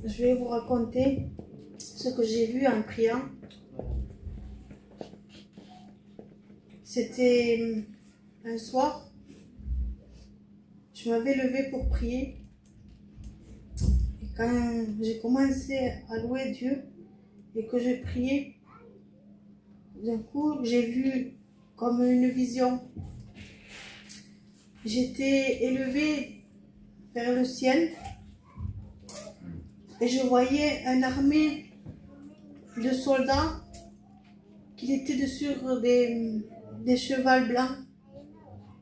Je vais vous raconter ce que j'ai vu en priant. C'était un soir, je m'avais levée pour prier. Et quand j'ai commencé à louer Dieu et que j'ai prié, d'un coup, j'ai vu comme une vision. J'étais élevée vers le ciel et je voyais une armée de soldats qui étaient sur des chevaux blancs.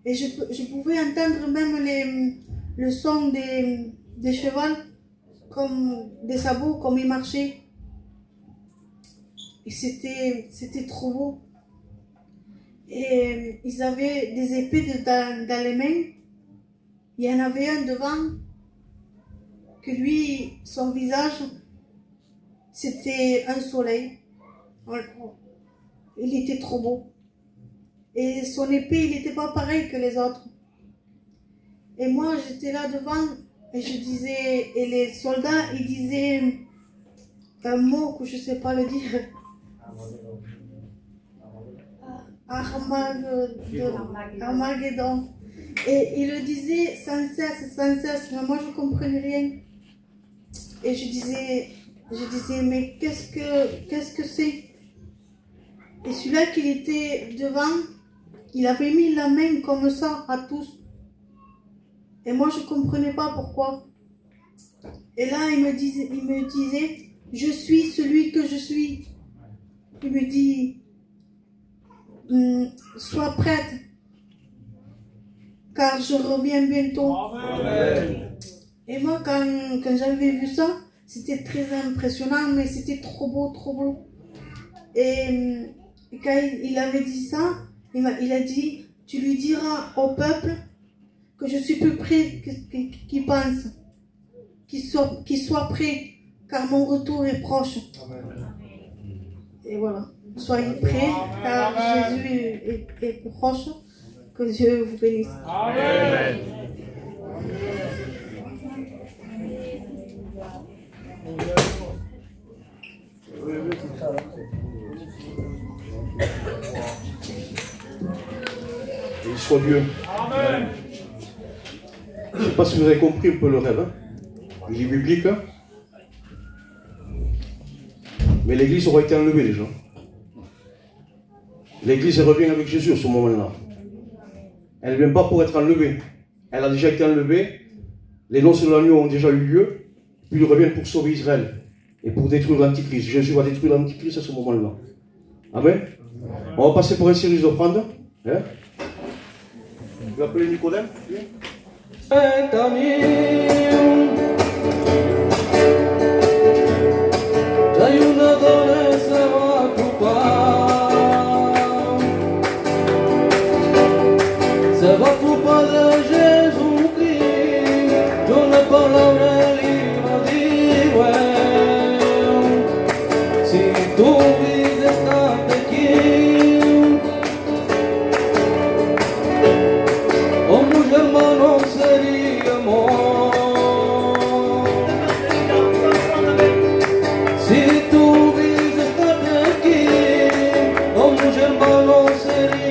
Et je pouvais entendre même le son des chevaux, comme des sabots, comme ils marchaient. Et c'était trop beau. Et ils avaient des épées dans les mains. Il y en avait un devant, que lui, son visage, c'était un soleil. Il était trop beau. Et son épée, il n'était pas pareil que les autres. Et moi, j'étais là devant, et je disais, et les soldats, ils disaient un mot que je ne sais pas le dire. Armageddon. Et il le disait sans cesse, mais moi je ne comprenais rien. Et je disais, mais qu'est-ce que c'est? Et celui-là qui était devant, il avait mis la main comme ça à tous. Et moi je ne comprenais pas pourquoi. Et là il me disait, je suis celui que je suis. Il me dit, sois prête, car je reviens bientôt. Amen. Et moi, quand j'avais vu ça, c'était très impressionnant, mais c'était trop beau, trop beau. Et quand il avait dit ça, il a dit, tu lui diras au peuple que je suis plus près qu'il pense, qu'il soit prêt, car mon retour est proche. Amen. Et voilà. Soyez prêts, car Jésus est proche. Que Dieu vous bénisse. Amen. Il soit Dieu. Amen. Je ne sais pas si vous avez compris un peu le rêve. Hein? Il est biblique. Hein? Mais l'église aura été enlevée déjà. L'église revient avec Jésus à ce moment-là. Elle ne vient pas pour être enlevée. Elle a déjà été enlevée. Les noces de l'agneau ont déjà eu lieu. Puis ils reviennent pour sauver Israël. Et pour détruire l'Antichrist. Jésus va détruire l'Antichrist à ce moment-là. Amen. On va passer pour un service d'offrande. Hein? Je vais appeler Nicodème. Se va ocupar de Jesucristo, yo la palabra libre digo, si tu vida está aquí, como hermanos seríamos, si tu vida está aquí, como hermanos seríamos.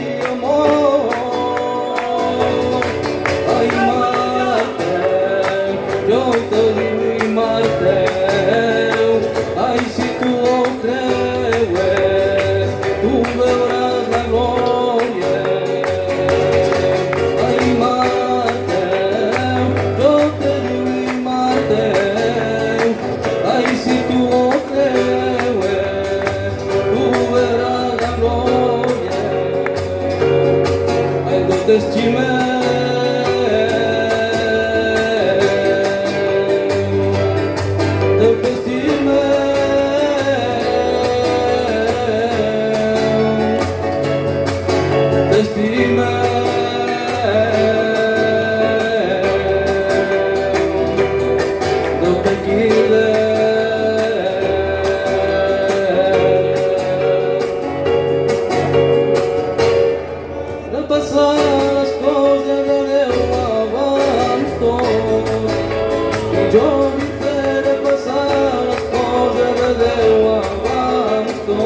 Dio mi fede passare la sposa del Deo avanto.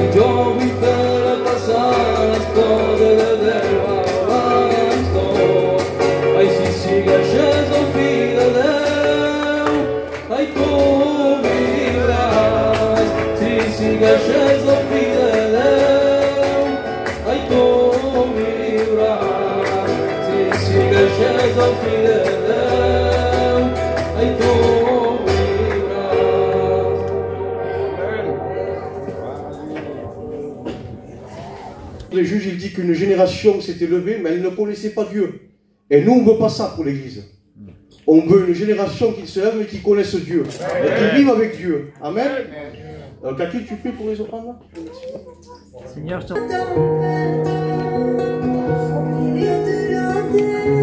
Dio mi fede passare la sposa del Deo avanto. Ai sì che è sceso figlio del Deo, ai tu vivrai. Sì che è sceso figlio del Deo, ai tu vivrai. Sì che è sceso figlio del Deo, ai tu vivrai. Le juge, il dit qu'une génération s'était levée, mais elle ne connaissait pas Dieu. Et nous, on ne veut pas ça pour l'Église. On veut une génération qui se lève et qui connaisse Dieu. Et qui vive avec Dieu. Amen. Kaki, tu pries pour les autres là? Seigneur, je te Au milieu de la terre.